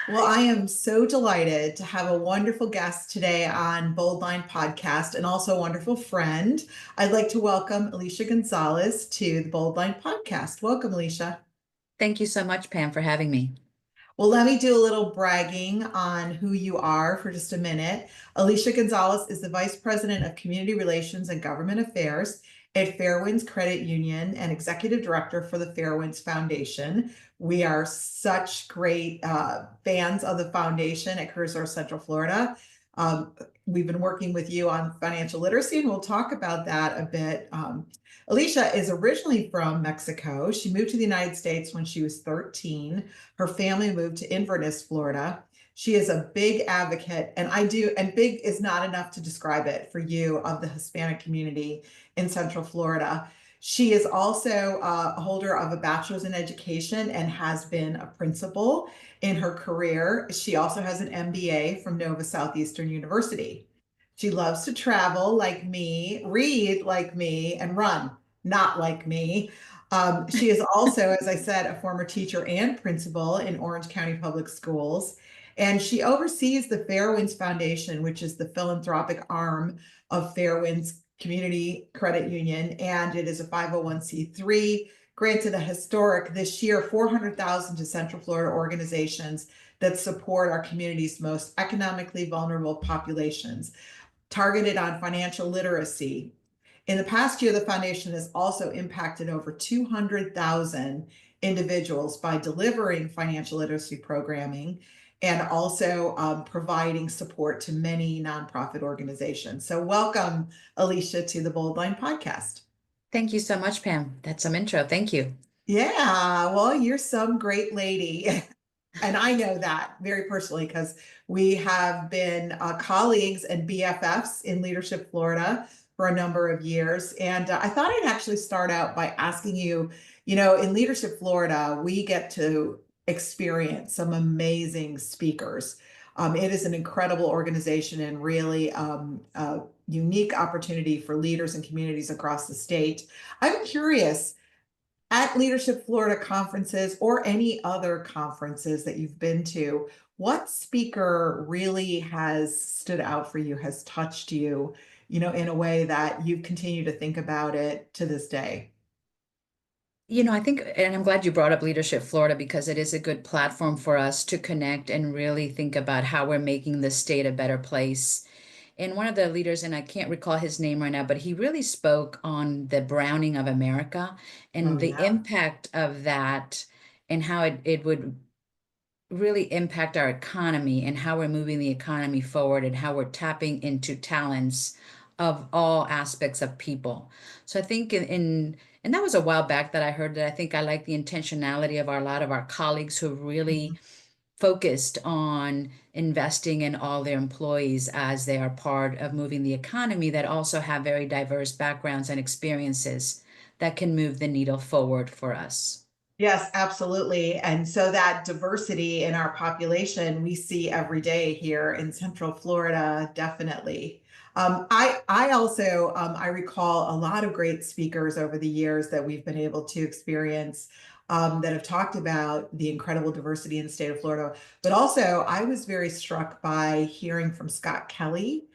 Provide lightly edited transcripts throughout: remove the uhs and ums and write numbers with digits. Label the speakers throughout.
Speaker 1: Well, I am so delighted to have a wonderful guest today on Bold Line Podcast and also a wonderful friend. I'd like to welcome Elisha González to the Bold Line Podcast. Welcome, Elisha.
Speaker 2: Thank you so much, Pam, for having me.
Speaker 1: Well, let me do a little bragging on who you are for just a minute. Elisha González is the Vice President of Community Relations and Government Affairs at FAIRWINDS Credit Union and Executive Director for the FAIRWINDS Foundation. We are such great fans of the foundation at CareerSource Central Florida. Um, we've been working with you on financial literacy, and we'll talk about that a bit. Elisha is originally from Mexico. She moved to the United States when she was 13. Her family moved to Inverness, Florida. She is a big advocate, and big is not enough to describe it for you, of the Hispanic community in Central Florida. She is also a holder of a bachelor's in education and has been a principal in her career. She also has an MBA from Nova Southeastern University. She loves to travel like me, read like me, and run not like me. She is also, as I said, a former teacher and principal in Orange County Public Schools. And she oversees the FAIRWINDS Foundation, which is the philanthropic arm of FAIRWINDS Community Credit Union. And it is a 501c3, granted a historic this year, $400,000 to Central Florida organizations that support our community's most economically vulnerable populations, targeted on financial literacy. In the past year, the foundation has also impacted over 200,000 individuals by delivering financial literacy programming and also providing support to many nonprofit organizations. So welcome, Elisha, to the Bold Line Podcast.
Speaker 2: Thank you so much, Pam. That's some intro. Thank you.
Speaker 1: Yeah, well, you're some great lady. And I know that very personally because we have been colleagues and BFFs in Leadership Florida for a number of years. And I thought I'd actually start out by asking you, in Leadership Florida, we get to experience some amazing speakers. It is an incredible organization and really a unique opportunity for leaders and communities across the state. I'm curious, at Leadership Florida conferences or any other conferences that you've been to, what speaker really has stood out for you, has touched you, in a way that you continue to think about it to this day?
Speaker 2: I think, and I'm glad you brought up Leadership Florida because it is a good platform for us to connect and really think about how we're making the state a better place. And one of the leaders, and I can't recall his name right now, but he really spoke on the browning of America
Speaker 1: Oh,
Speaker 2: and the
Speaker 1: yeah.
Speaker 2: impact of that and how it would really impact our economy and how we're moving the economy forward and how we're tapping into talents of all aspects of people. So I think and that was a while back that I heard that. I think I like the intentionality of a lot of our colleagues who
Speaker 1: Mhm.
Speaker 2: really focused on investing in all their employees as they are part of moving the economy that also have very diverse backgrounds and experiences that can move the needle forward for us.
Speaker 1: Yes, absolutely. And so that diversity in our population we see every day here in Central Florida, definitely. I also I recall a lot of great speakers over the years that we've been able to experience, that have talked about the incredible diversity in the state of Florida. But also, I was very struck by hearing from Scott Kelly.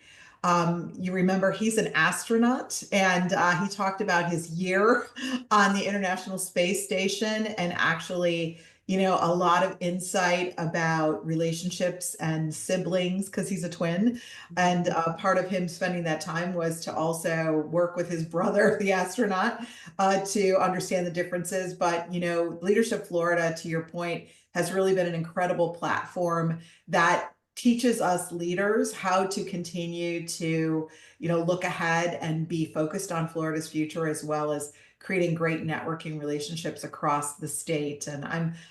Speaker 1: You remember he's an astronaut, and he talked about his year on the International Space Station and actually, a lot of insight about relationships and siblings because he's a twin. And part of him spending that time was to also work with his brother, the astronaut, to understand the differences. But, Leadership Florida, to your point, has really been an incredible platform that teaches us leaders how to continue to, look ahead and be focused on Florida's future as well as creating great networking relationships across the state. And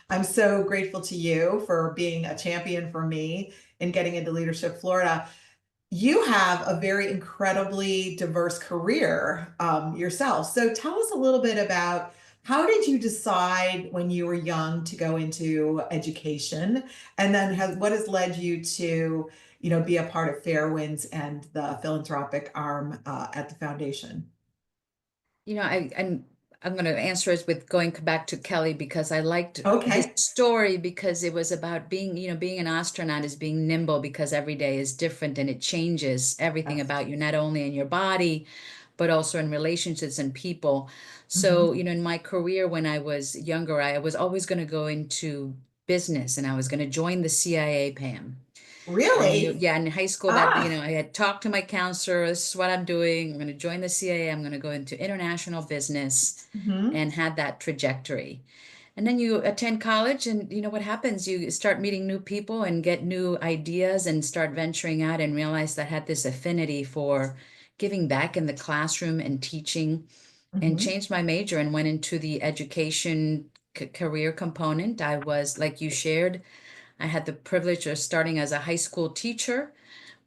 Speaker 1: I'm so grateful to you for being a champion for me in getting into Leadership Florida. You have a very incredibly diverse career yourself. So tell us a little bit about, how did you decide when you were young to go into education? And then what has led you to, be a part of Fairwinds and the philanthropic arm at the foundation?
Speaker 2: I I'm going to answer it with going back to Kelly because I liked his
Speaker 1: Okay.
Speaker 2: story because it was about being, being an astronaut is being nimble because every day is different and it changes everything
Speaker 1: Yes.
Speaker 2: about you, not only in your body, but also in relationships and people.
Speaker 1: Hmm.
Speaker 2: So, in my career when I was younger, I was always going to go into business and I was going to join the CIA, Pam. I knew,
Speaker 1: Really?
Speaker 2: yeah, in high school that,
Speaker 1: Ah.
Speaker 2: I had talked to my counselor, this is what I'm doing. I'm going to join the CIA. I'm going to go into international business
Speaker 1: Hmm.
Speaker 2: and had that trajectory. And then you attend college and you know what happens? You start meeting new people and get new ideas and start venturing out and realize that I had this affinity for giving back in the classroom and teaching and
Speaker 1: Hmm.
Speaker 2: changed my major and went into the education career component. I was, like you shared, I had the privilege of starting as a high school teacher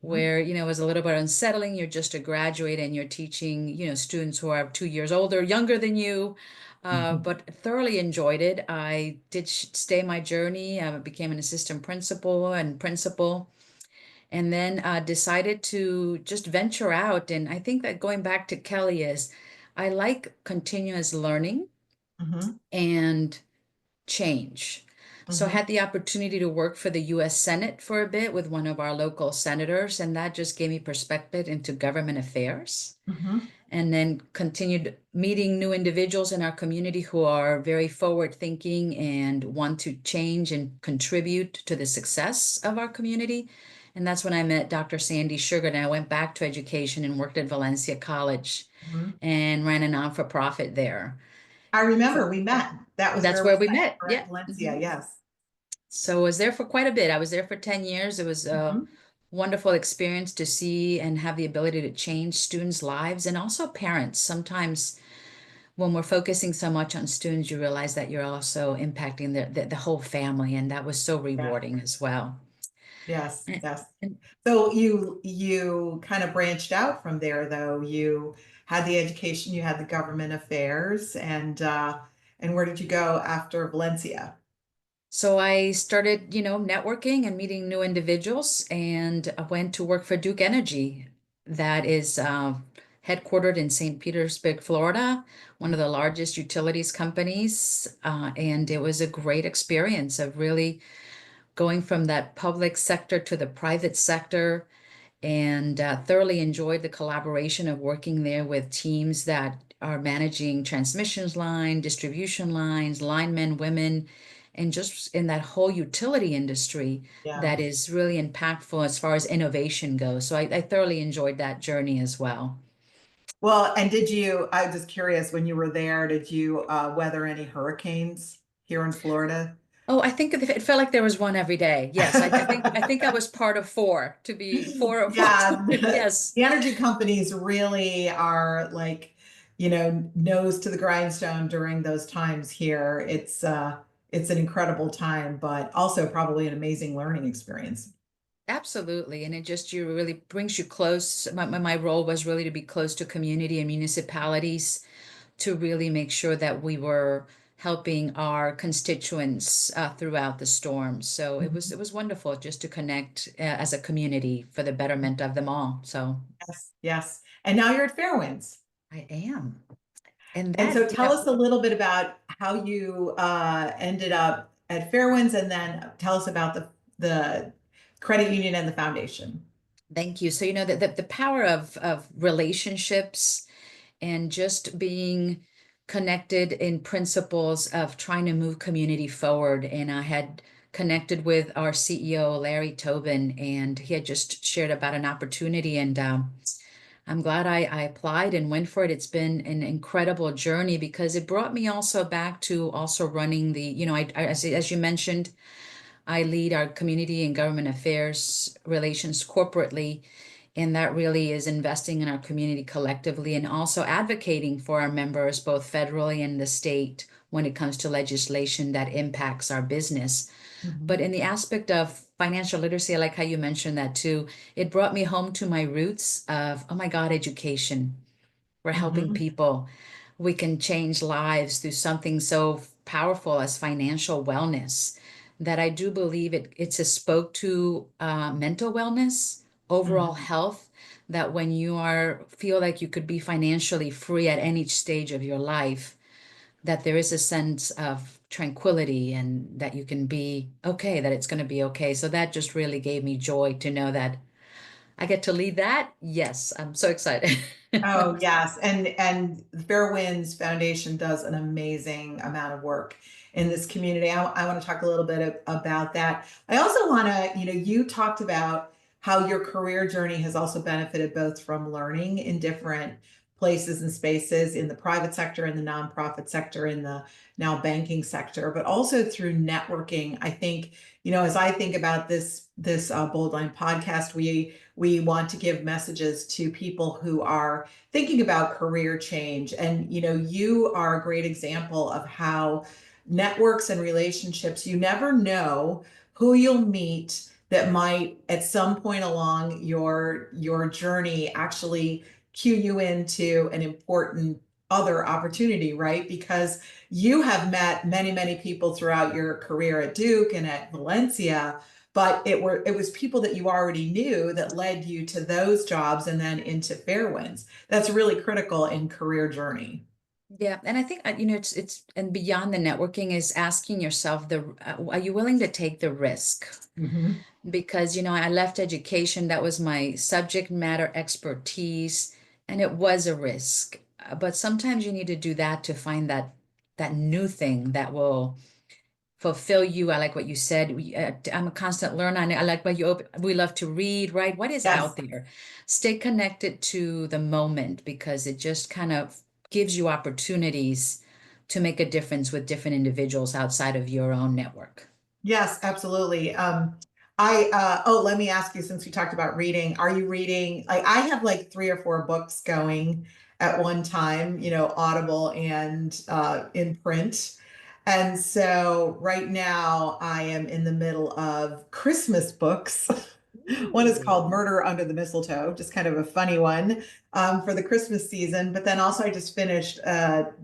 Speaker 2: where, it was a little bit unsettling. You're just a graduate and you're teaching, students who are 2 years older, younger than you,
Speaker 1: Hmm.
Speaker 2: but thoroughly enjoyed it. I did stay my journey. I became an assistant principal and principal, and then decided to just venture out. And I think that going back to Kelly is I like continuous learning
Speaker 1: Hmm.
Speaker 2: and change. So I
Speaker 1: Hmm.
Speaker 2: had the opportunity to work for the US Senate for a bit with one of our local senators, and that just gave me perspective into government affairs.
Speaker 1: Hmm.
Speaker 2: And then continued meeting new individuals in our community who are very forward thinking and want to change and contribute to the success of our community. And that's when I met Dr. Sandy Sugar, and I went back to education and worked at Valencia College
Speaker 1: Hmm.
Speaker 2: and ran a non-for-profit there.
Speaker 1: I remember we met. That was
Speaker 2: That's
Speaker 1: where we
Speaker 2: where we
Speaker 1: met.
Speaker 2: met.
Speaker 1: We're at
Speaker 2: Yeah.
Speaker 1: Valencia.
Speaker 2: Mhm.
Speaker 1: Yes.
Speaker 2: So I was there for quite a bit. I was there for 10 years. It was a
Speaker 1: Hmm.
Speaker 2: wonderful experience to see and have the ability to change students' lives and also parents. Sometimes when we're focusing so much on students, you realize that you're also impacting the whole family, and that was so
Speaker 1: Yeah.
Speaker 2: rewarding as well.
Speaker 1: Yes.
Speaker 2: And-
Speaker 1: Yes.
Speaker 2: and
Speaker 1: So you kind of branched out from there, though. You had the education, you had the government affairs, and where did you go after Valencia?
Speaker 2: So I started, networking and meeting new individuals, and I went to work for Duke Energy, that is headquartered in St. Petersburg, Florida, one of the largest utilities companies. And it was a great experience of really going from that public sector to the private sector, and thoroughly enjoyed the collaboration of working there with teams that are managing transmissions line, distribution lines, linemen, women, and just in that whole utility industry
Speaker 1: Yeah.
Speaker 2: that is really impactful as far as innovation goes. So I thoroughly enjoyed that journey as well.
Speaker 1: Well, and I was just curious, when you were there, did you weather any hurricanes here in Florida?
Speaker 2: Oh, I think it felt like there was one every day. Yes, I think I was part of four to be four of four.
Speaker 1: Yeah,
Speaker 2: Yes.
Speaker 1: the energy companies really are like, nose to the grindstone during those times here. It's an incredible time, but also probably an amazing learning experience.
Speaker 2: Absolutely. And it just you really brings you close. My role was really to be close to community and municipalities to really make sure that we were helping our constituents throughout the storm. So it
Speaker 1: Mhm.
Speaker 2: was wonderful just to connect as a community for the betterment of them all. So
Speaker 1: Yes, yes. And now you're at Fairwinds.
Speaker 2: I am. And
Speaker 1: And
Speaker 2: that,
Speaker 1: so tell us a little bit about how you ended up at Fairwinds, and then tell us about the credit union and the foundation.
Speaker 2: thank you. So the power of relationships and just being connected in principles of trying to move community forward. And I had connected with our CEO, Larry Tobin, and he had just shared about an opportunity. And I'm glad I applied and went for it. It's been an incredible journey because it brought me also back to also running the, as you mentioned, I lead our community and government affairs relations corporately, and that really is investing in our community collectively and also advocating for our members, both federally and the state, when it comes to legislation that impacts our business. But
Speaker 1: Mhm.
Speaker 2: in the aspect of financial literacy, I like how you mentioned that too. It brought me home to my roots of, oh my God, education. We're helping
Speaker 1: Mhm.
Speaker 2: people. We can change lives through something so powerful as financial wellness that I do believe it's a spoke to mental wellness, overall
Speaker 1: Mhm.
Speaker 2: health, that when you are feel like you could be financially free at any stage of your life, that there is a sense of tranquility and that you can be okay, that it's going to be okay. So that just really gave me joy to know that I get to lead that. Yes, I'm so excited.
Speaker 1: Oh, yes. And the Fair Winds Foundation does an amazing amount of work in this community. I want to talk a little bit about that. I also want to, you talked about how your career journey has also benefited both from learning in different places and spaces in the private sector, in the nonprofit sector, in the now banking sector, but also through networking. I think, as I think about this Bold Line podcast, we want to give messages to people who are thinking about career change. And, you are a great example of how networks and relationships, you never know who you'll meet that might at some point along your journey actually cue you into an important other opportunity, right? Because you have met many, many people throughout your career at Duke and at Valencia, but it was people that you already knew that led you to those jobs and then into Fairwinds. That's really critical in career journey.
Speaker 2: Yeah, and I think it's and beyond the networking is asking yourself are you willing to take the risk?
Speaker 1: Mhm.
Speaker 2: Because I left education, that was my subject matter expertise, and it was a risk. But sometimes you need to do that to find that new thing that will fulfill you. I like what you said. I'm a constant learner. I like what we love to read, right? What is out
Speaker 1: Yes.
Speaker 2: there? Stay connected to the moment because it just kind of gives you opportunities to make a difference with different individuals outside of your own network.
Speaker 1: Yes, absolutely. Let me ask you, since we talked about reading, are you reading, like I have like 3 or 4 books going at one time, Audible and in print. And so right now I am in the middle of Christmas books. One is called
Speaker 2: Ooh.
Speaker 1: Murder Under the Mistletoe, just kind of a funny one for the Christmas season. But then also I just finished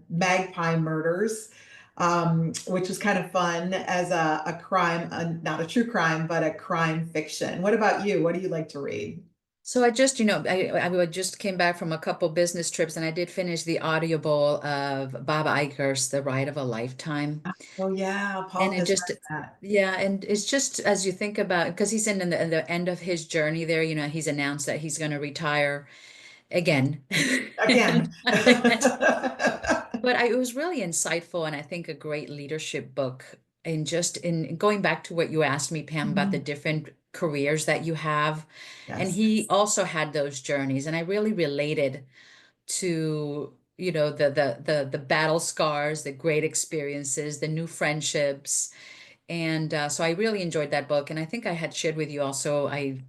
Speaker 1: Magpie Murders, which was kind of fun as a crime, not a true crime, but a crime fiction. What about you? What do you like to read?
Speaker 2: So I just, I just came back from a couple business trips and I did finish the audible of Bob Iger's The Ride of a Lifetime.
Speaker 1: Oh yeah,
Speaker 2: And
Speaker 1: Paul
Speaker 2: it
Speaker 1: has
Speaker 2: just,
Speaker 1: read that.
Speaker 2: yeah, and it's just as you think about, because he's in the end of his journey there, he's announced that he's going to retire again.
Speaker 1: Again.
Speaker 2: But it was really insightful and I think a great leadership book. And just in going back to what you asked me, Pam, about the
Speaker 1: Mhm.
Speaker 2: different careers that you have. And
Speaker 1: Yes.
Speaker 2: he also had those journeys. And I really related to, the battle scars, the great experiences, the new friendships. And so I really enjoyed that book. And I think I had shared with you also, I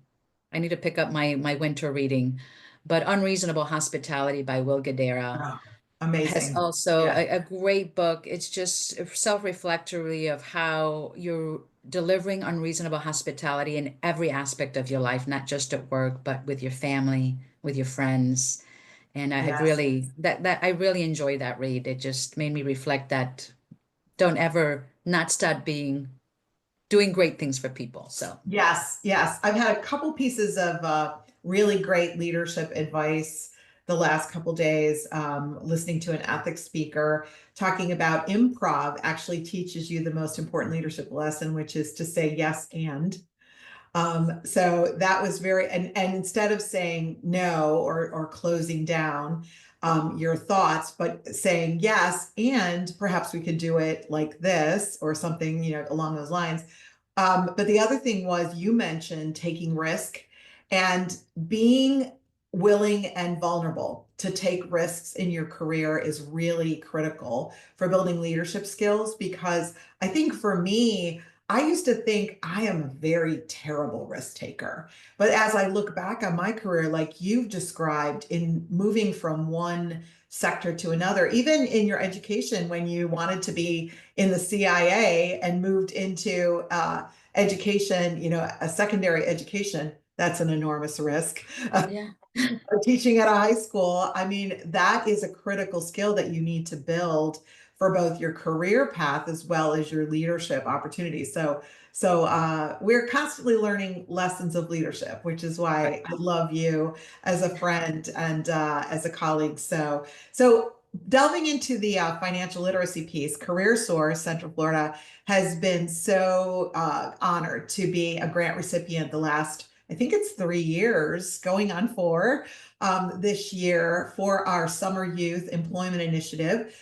Speaker 2: need to pick up my winter reading. But Unreasonable Hospitality by Will Guidara
Speaker 1: Oh,
Speaker 2: has
Speaker 1: amazing.
Speaker 2: also
Speaker 1: Yeah.
Speaker 2: a great book. It's just self-reflectory of how you're delivering unreasonable hospitality in every aspect of your life, not just at work, but with your family, with your friends. And I have
Speaker 1: Yes.
Speaker 2: really that I really enjoyed that read. It just made me reflect that don't ever not start doing great things for people. So
Speaker 1: Yes, yes. I've had a couple pieces of really great leadership advice the last couple days, listening to an ethics speaker talking about improv actually teaches you the most important leadership lesson, which is to say yes and. So that was very, and instead of saying no or closing down your thoughts, but saying yes, and perhaps we could do it like this or something, along those lines. But the other thing was you mentioned taking risk and being willing and vulnerable to take risks in your career is really critical for building leadership skills because I think for me, I used to think I am a very terrible risk taker. But as I look back on my career, like you've described in moving from one sector to another, even in your education, when you wanted to be in the CIA and moved into education, a secondary education, that's an enormous risk.
Speaker 2: yeah.
Speaker 1: Teaching at a high school, I mean, that is a critical skill that you need to build for both your career path as well as your leadership opportunities. So we're constantly learning lessons of leadership, which is
Speaker 2: Right.
Speaker 1: why I love you as a friend and as a colleague. So delving into the financial literacy piece, CareerSource Central Florida has been so honored to be a grant recipient the last, I think it's 3 years, going on 4, this year for our Summer Youth Employment Initiative.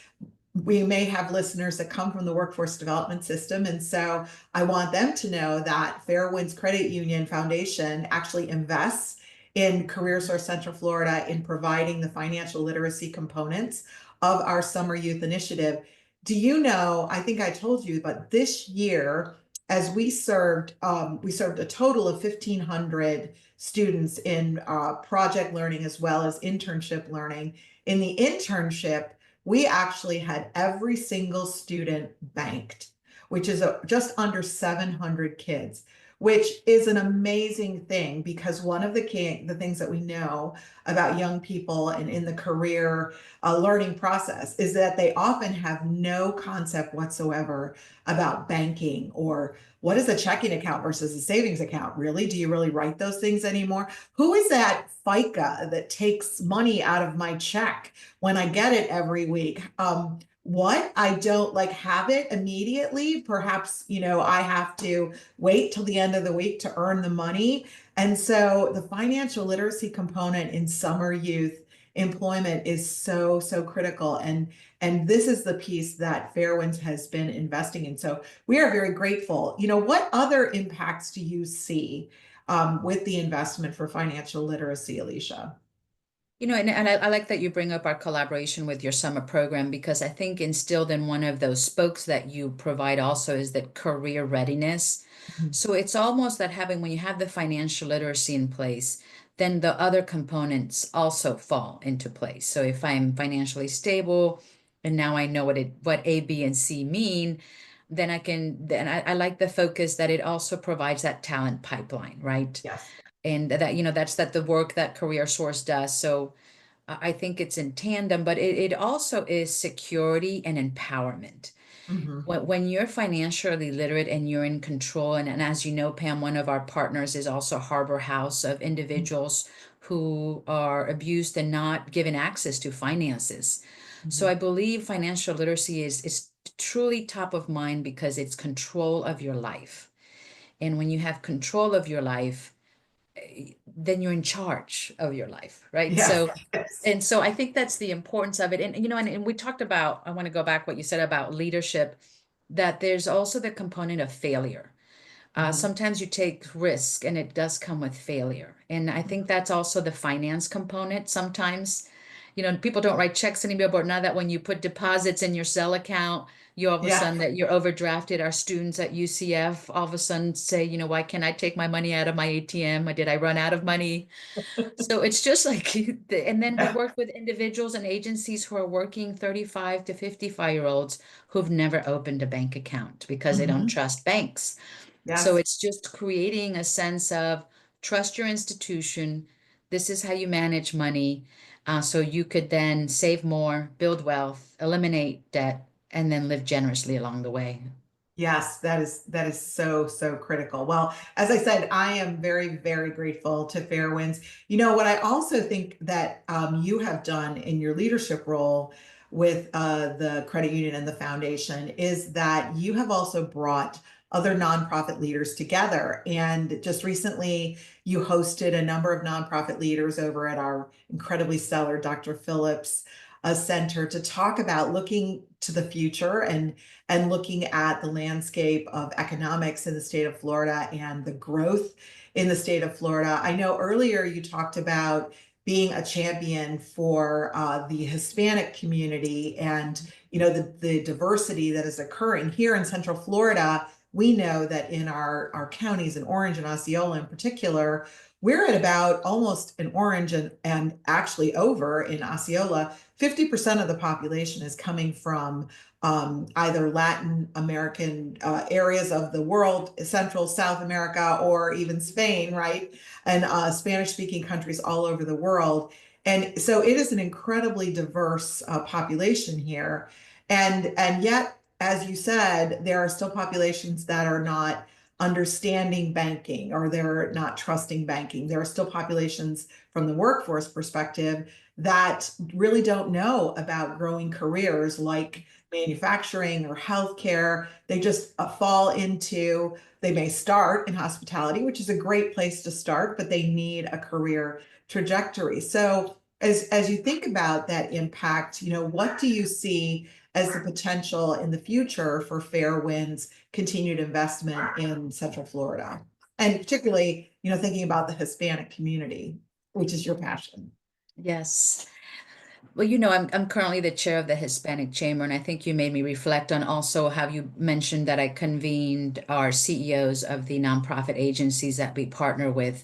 Speaker 1: We may have listeners that come from the workforce development system. And so I want them to know that FAIRWINDS Credit Union Foundation actually invests in CareerSource Central Florida in providing the financial literacy components of our Summer Youth Initiative. Do you know, I think I told you, but this year, as we served a total of 1,500 students in project learning as well as internship learning. In the internship, we actually had every single student banked, which is just under 700 kids, which is an amazing thing because one of the things that we know about young people and in the career learning process is that they often have no concept whatsoever about banking or what is a checking account versus a savings account? Really? Do you really write those things anymore? Who is that FICA that takes money out of my check when I get it every week? What? I don't like have it immediately. Perhaps, I have to wait till the end of the week to earn the money. And so the financial literacy component in summer youth employment is so, so critical. And this is the piece that Fairwinds has been investing in. So we are very grateful. What other impacts do you see with the investment for financial literacy, Elisha?
Speaker 2: And I like that you bring up our collaboration with your summer program because I think instilled in one of those spokes that you provide also is that career readiness.
Speaker 1: Mhm.
Speaker 2: So it's almost that when you have the financial literacy in place, then the other components also fall into place. So if I'm financially stable and now I know what A, B, and C mean, then I like the focus that it also provides that talent pipeline, right?
Speaker 1: Yes.
Speaker 2: And that's the work that CareerSource does. So I think it's in tandem, but it also is security and empowerment.
Speaker 1: Hmm.
Speaker 2: When you're financially literate and you're in control, and as you know, Pam, one of our partners is also Harbor House of individuals who are abused and not given access to finances. So
Speaker 1: Hmm.
Speaker 2: I believe financial literacy is truly top of mind because it's control of your life. And when you have control of your life, then you're in charge of your life, right?
Speaker 1: Yes.
Speaker 2: So,
Speaker 1: Yes.
Speaker 2: and so I think that's the importance of it. And we talked about, I want to go back what you said about leadership, that there's also the component of failure.
Speaker 1: Mhm.
Speaker 2: Sometimes you take risk and it does come with failure. And I think that's also the finance component. Sometimes, people don't write checks anymore, but now that when you put deposits in your cell account, you all of a
Speaker 1: Yeah.
Speaker 2: sudden that you're overdrafted. Our students at UCF all of a sudden say, why can't I take my money out of my ATM? Or did I run out of money? So it's just like, and then we
Speaker 1: Yeah.
Speaker 2: work with individuals and agencies who are working 35 to 55-year-olds who've never opened a bank account because they don't
Speaker 1: Mhm.
Speaker 2: trust banks. So
Speaker 1: Yes.
Speaker 2: it's just creating a sense of trust your institution. This is how you manage money. So you could then save more, build wealth, eliminate debt, and then live generously along the way.
Speaker 1: Yes, that is so, so critical. Well, as I said, I am very, very grateful to Fairwinds. What I also think that you have done in your leadership role with the credit union and the foundation is that you have also brought other nonprofit leaders together. And just recently, you hosted a number of nonprofit leaders over at our incredibly stellar Dr. Phillips Center to talk about looking to the future and looking at the landscape of economics in the state of Florida and the growth in the state of Florida. I know earlier you talked about being a champion for the Hispanic community and the diversity that is occurring here in Central Florida. We know that in our counties in Orange and Osceola in particular, we're at about almost in Orange and actually over in Osceola, 50% of the population is coming from either Latin American areas of the world, Central, South America, or even Spain, right? And Spanish speaking countries all over the world. And so it is an incredibly diverse population here. And yet, as you said, there are still populations that are not understanding banking or they're not trusting banking. There are still populations from the workforce perspective that really don't know about growing careers like manufacturing or healthcare. They just fall into, they may start in hospitality, which is a great place to start, but they need a career trajectory. So as you think about that impact, what do you see as the potential in the future for FairWinds continued investment in Central Florida? And particularly, thinking about the Hispanic community, which is your passion.
Speaker 2: Yes. Well, I'm currently the chair of the Hispanic Chamber, and I think you made me reflect on also how you mentioned that I convened our CEOs of the nonprofit agencies that we partner with.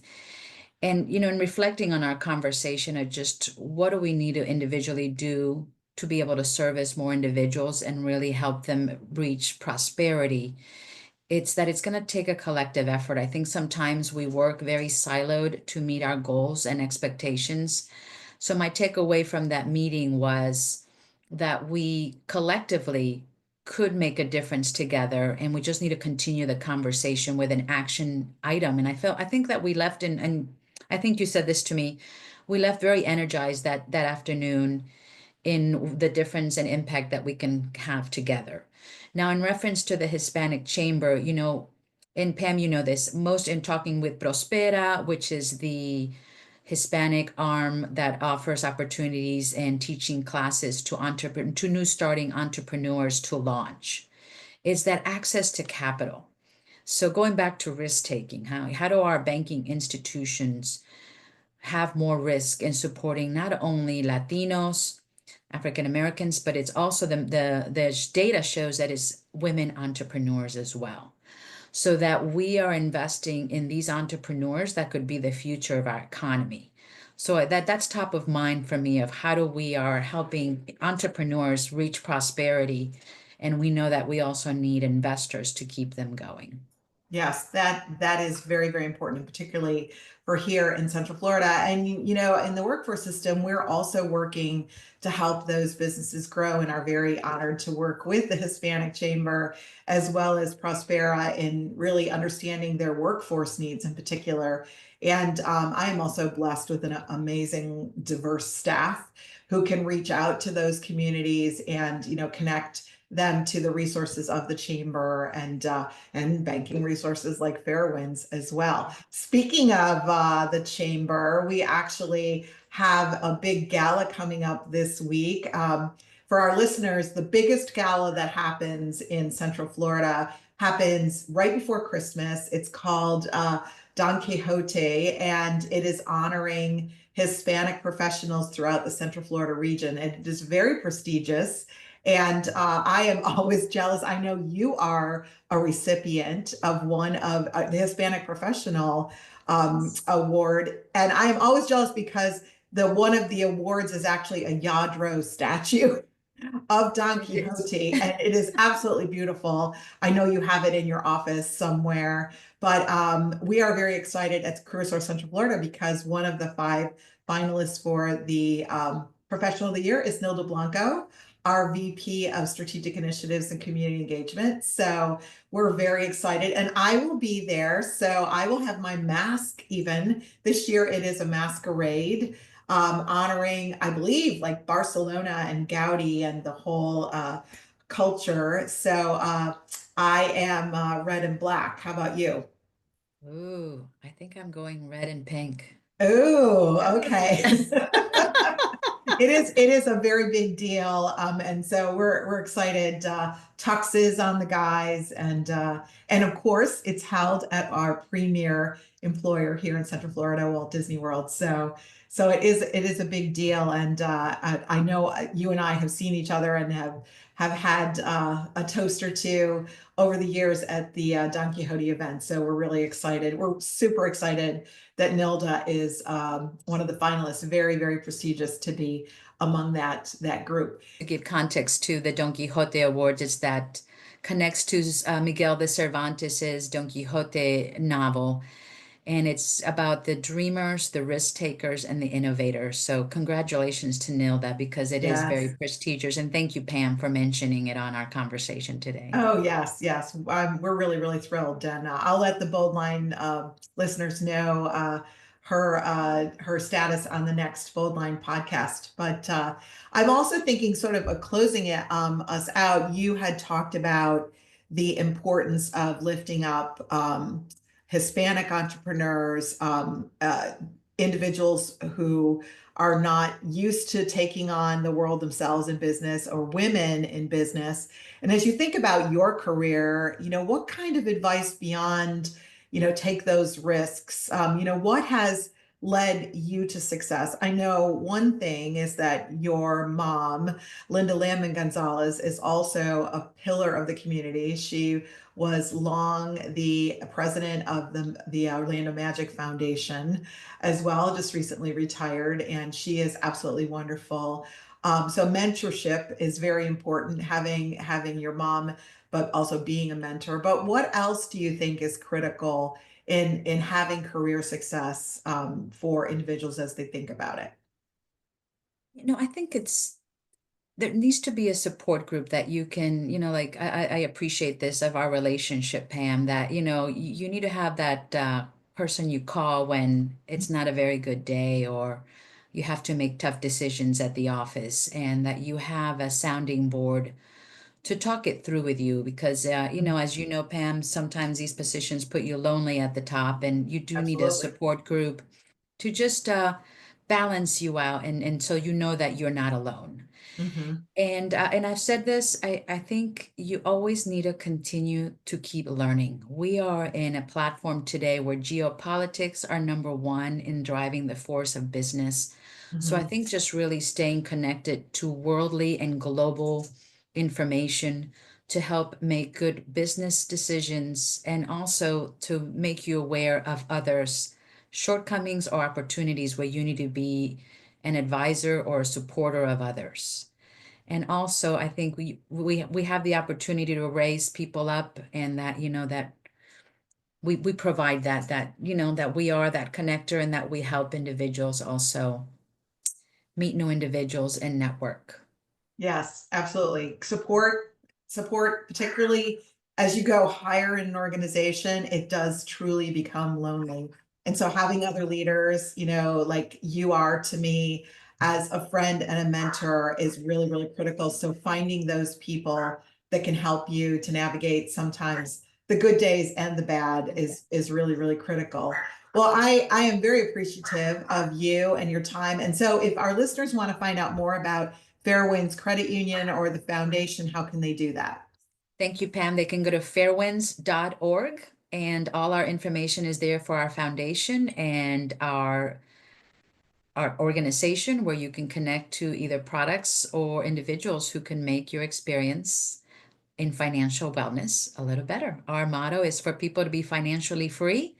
Speaker 2: And, in reflecting on our conversation of just what do we need to individually do to be able to service more individuals and really help them reach prosperity, it's that it's going to take a collective effort. I think sometimes we work very siloed to meet our goals and expectations. So my takeaway from that meeting was that we collectively could make a difference together, and we just need to continue the conversation with an action item. And I think that we left and I think you said this to me, we left very energized that afternoon in the difference and impact that we can have together. Now, in reference to the Hispanic Chamber, and Pam, this, most in talking with Prospera, which is the Hispanic arm that offers opportunities and teaching classes to new starting entrepreneurs to launch, is that access to capital. So going back to risk taking, how do our banking institutions have more risk in supporting not only Latinos, African Americans, but it's also the data shows that it's women entrepreneurs as well. So that we are investing in these entrepreneurs that could be the future of our economy. So that's top of mind for me of how do we are helping entrepreneurs reach prosperity. And we know that we also need investors to keep them going.
Speaker 1: Yes, that is very, very important, particularly for here in Central Florida. And in the workforce system, we're also working to help those businesses grow and are very honored to work with the Hispanic Chamber as well as Prospera in really understanding their workforce needs in particular. And I am also blessed with an amazing, diverse staff who can reach out to those communities and connect them to the resources of the chamber and banking resources like FairWinds as well. Speaking of the chamber, we actually have a big gala coming up this week. For our listeners, the biggest gala that happens in Central Florida happens right before Christmas. It's called Don Quixote, and it is honoring Hispanic professionals throughout the Central Florida region. And it is very prestigious. And I am always jealous. I know you are a recipient of one of the Hispanic Professional Award. And I am always jealous because one of the awards is actually a Yadro statue of Don Quixote, and it is absolutely beautiful. I know you have it in your office somewhere, but we are very excited at CareerSource Central Florida because one of the 5 finalists for the Professional of the Year is Nilda Blanco, our VP of Strategic Initiatives and Community Engagement. So we're very excited, and I will be there. So I will have my mask even. This year it is a masquerade honoring, I believe, like Barcelona and Gaudi and the whole culture. So I am red and black. How about you?
Speaker 2: Ooh, I think I'm going red and pink.
Speaker 1: Oh, okay. It is a very big deal, and so we're excited. Tux is on the guys, and of course it's held at our premier employer here in Central Florida, Walt Disney World. So it is a big deal, and I know you and I have seen each other and have had a toast or two over the years at the Don Quixote event. So we're really excited. We're super excited that Nilda is one of the finalists. Very, very prestigious to be among that group.
Speaker 2: To give context to the Don Quixote Awards, it's that connects to Miguel de Cervantes's Don Quixote novel. And it's about the dreamers, the risk takers, and the innovators. So congratulations to Nilda because it is very
Speaker 1: Yes.
Speaker 2: prestigious. And thank you, Pam, for mentioning it on our conversation today.
Speaker 1: Oh, yes, yes. We're really, really thrilled. And I'll let the Bold Line listeners know her status on the next Bold Line podcast. But I'm also thinking, sort of closing it us out, you had talked about the importance of lifting up Hispanic entrepreneurs, individuals who are not used to taking on the world themselves in business, or women in business. And as you think about your career, what kind of advice beyond, take those risks, what has led you to success? I know one thing is that your mom, Linda Landman Gonzalez, is also a pillar of the community. She was long the president of the Orlando Magic Foundation as well, just recently retired, and she is absolutely wonderful. So mentorship is very important, having your mom, but also being a mentor. But what else do you think is critical in having career success for individuals as they think about it?
Speaker 2: I think there needs to be a support group that you can, like I appreciate this of our relationship, Pam, that, you need to have that person you call when it's not a very good day or you have to make tough decisions at the office, and that you have a sounding board to talk it through with you because, as you know, Pam, sometimes these positions put you lonely at the top, and you do need a
Speaker 1: Absolutely.
Speaker 2: support group to just balance you out, and so you know that you're not alone.
Speaker 1: Hmm.
Speaker 2: And I've said this, I think you always need to continue to keep learning. We are in a platform today where geopolitics are number one in driving the force of business. So I
Speaker 1: Hmm.
Speaker 2: think just really staying connected to worldly and global information to help make good business decisions, and also to make you aware of others' shortcomings or opportunities where you need to be an advisor or a supporter of others. And also, I think we have the opportunity to raise people up, and that, that we provide that we are that connector, and that we help individuals also meet new individuals and network.
Speaker 1: Yes, absolutely. Support, particularly as you go higher in an organization, it does truly become lonely. And so having other leaders, like you are to me as a friend and a mentor, is really, really critical. So finding those people that can help you to navigate sometimes the good days and the bad is really, really critical. Well, I am very appreciative of you and your time. And so if our listeners want to find out more about Fairwinds Credit Union or the foundation, how can they do that?
Speaker 2: Thank you, Pam. They can go to fairwinds.org, and all our information is there for our foundation and our organization, where you can connect to either products or individuals who can make your experience in financial wellness a little better. Our motto is for people to be financially free,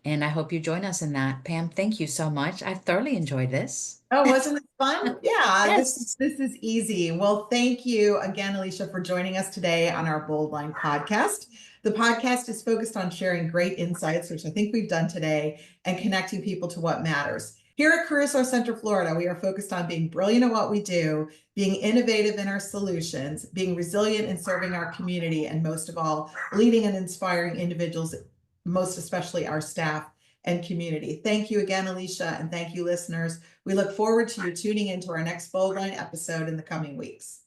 Speaker 2: and I hope you join us in that. Pam, thank you so much. I thoroughly enjoyed this.
Speaker 1: Oh, wasn't it fun? Yeah, this
Speaker 2: Yes.
Speaker 1: this is easy. Well, thank you again, Elisha, for joining us today on our Bold Line podcast. The podcast is focused on sharing great insights, which I think we've done today, and connecting people to what matters. Here at CareerSource Central Florida, we are focused on being brilliant at what we do, being innovative in our solutions, being resilient in serving our community, and most of all, leading and inspiring individuals, most especially our staff and community. Thank you again, Elisha, and thank you, listeners. We look forward to you tuning into our next Bold Line episode in the coming weeks.